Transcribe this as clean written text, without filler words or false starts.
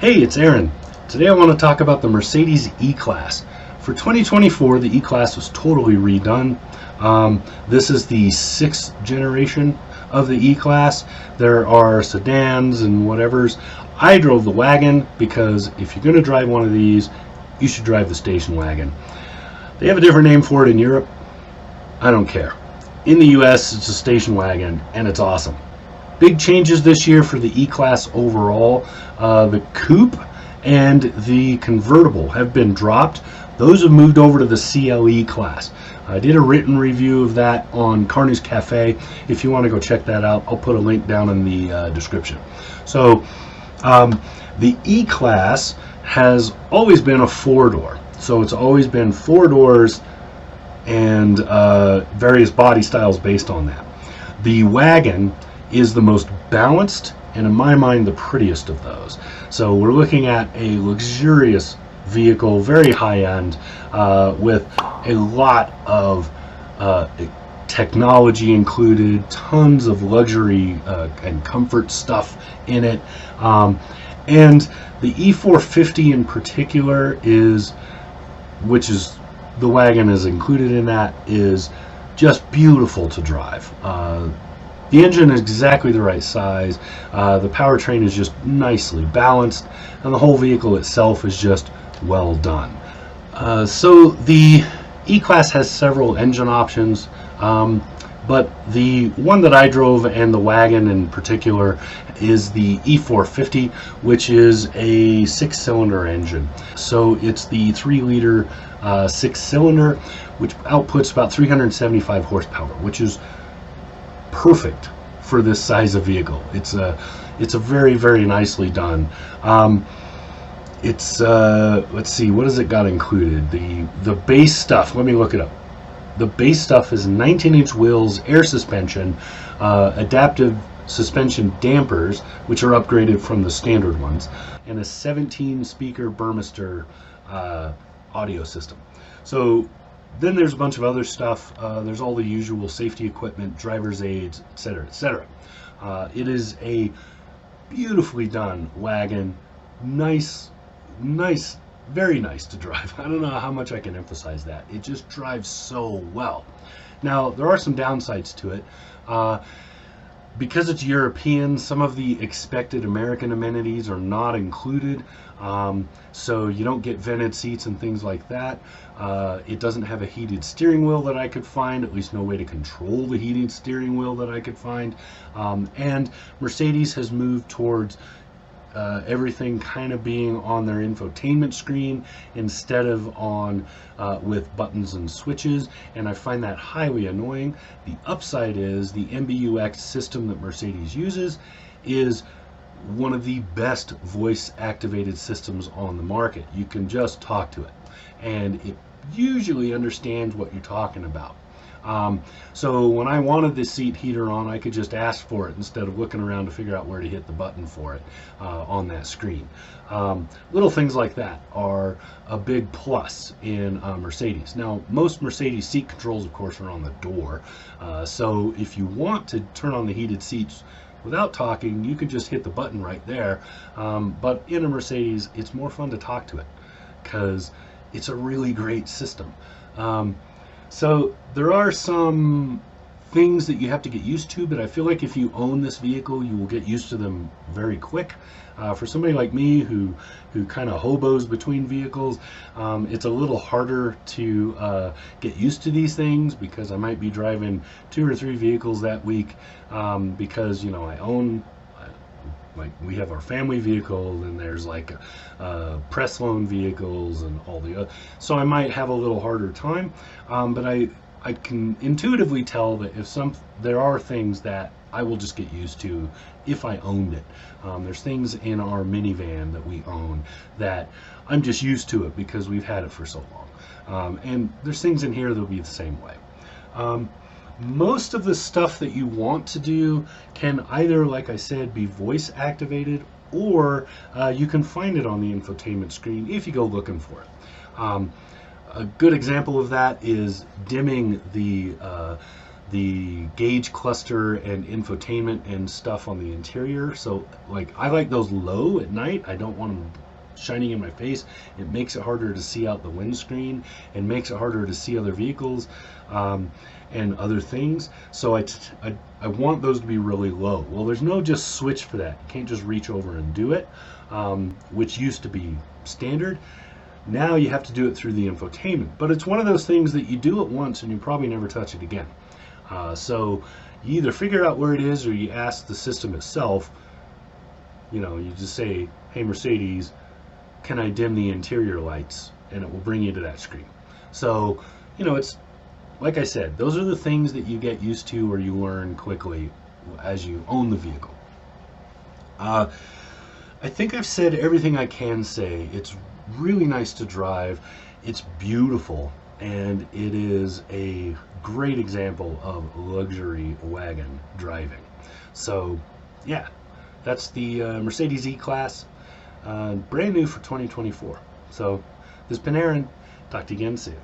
Hey, it's Aaron. Today I want to talk about the Mercedes E-Class. For 2024, the E-Class was totally redone. This is the 6th generation of the E-Class. There are sedans and whatevers. I drove the wagon because if you're going to drive one of these, you should drive the station wagon. They have a different name for it in Europe. I don't care. In the US, it's a station wagon, and it's awesome. Big changes this year for the E-Class overall. The coupe and the convertible have been dropped. Those have moved over to the CLE class. I did a written review of that on Car News Cafe. If you want to go check that out, I'll put a link down in the description. So the E-Class has always been a four-door. So it's always been four doors and various body styles based on that. The wagon is the most balanced and in my mind the prettiest of those. So we're looking at a luxurious vehicle, very high-end, with a lot of technology included, tons of luxury and comfort stuff in it. And the E450 in particular which is the wagon is included in that, is just beautiful to drive. The engine is exactly the right size, the powertrain is just nicely balanced, and the whole vehicle itself is just well done. So the E-Class has several engine options, but the one that I drove, and the wagon in particular, is the E450, which is a 6-cylinder engine. So it's the 3-liter 6-cylinder, which outputs about 375 horsepower, which is perfect for this size of vehicle. It's a very, very nicely done. Let's see, what has it got included? The base stuff, let me look it up. The base stuff is 19-inch wheels, air suspension, adaptive suspension dampers, which are upgraded from the standard ones, and a 17-speaker Burmester audio system. So then there's a bunch of other stuff. There's all the usual safety equipment, driver's aids, etc., etc. It is a beautifully done wagon. Nice, very nice to drive. I don't know how much I can emphasize that. It just drives so well. Now, there are some downsides to it. Because it's European, some of the expected American amenities are not included. So you don't get vented seats and things like that. It doesn't have a heated steering wheel that I could find, at least no way to control the heated steering wheel that I could find. And Mercedes has moved towards everything kind of being on their infotainment screen instead of on with buttons and switches, and I find that highly annoying. The upside is the MBUX system that Mercedes uses is one of the best voice activated systems on the market. You can just talk to it and it usually understands what you're talking about. So when I wanted this seat heater on, I could just ask for it instead of looking around to figure out where to hit the button for it on that screen. Little things like that are a big plus in Mercedes. Now, most Mercedes seat controls, of course, are on the door. So if you want to turn on the heated seats without talking, you could just hit the button right there. But in a Mercedes, it's more fun to talk to it because it's a really great system. So there are some things that you have to get used to, but I feel like if you own this vehicle, you will get used to them very quick. For somebody like me who kind of hobos between vehicles, it's a little harder to get used to these things because I might be driving 2 or 3 vehicles that week because, you know, I own, like, we have our family vehicle, and there's like press loan vehicles and all the other, so I might have a little harder time, but I can intuitively tell that there are things that I will just get used to if I owned it. There's things in our minivan that we own that I'm just used to it because we've had it for so long, and there's things in here that'll be the same way. Most of the stuff that you want to do can either, like I said, be voice activated, or you can find it on the infotainment screen if you go looking for it. A good example of that is dimming the the gauge cluster and infotainment and stuff on the interior. So like I like those low at night. I don't want them shining in my face. It makes it harder to see out the windscreen and makes it harder to see other vehicles and other things. So I want those to be really low. Well, there's no just switch for that. You can't just reach over and do it, which used to be standard. Now you have to do it through the infotainment. But it's one of those things that you do it once and you probably never touch it again. So you either figure out where it is or you ask the system itself. You know, you just say, hey Mercedes, can I dim the interior lights? And it will bring you to that screen. So, you know, it's like I said, those are the things that you get used to or you learn quickly as you own the vehicle. I think I've said everything I can say. It's really nice to drive. It's beautiful, and it is a great example of luxury wagon driving. So, yeah, that's the Mercedes E-Class. Brand new for 2024. So, this has been Aaron. Talk to you again soon.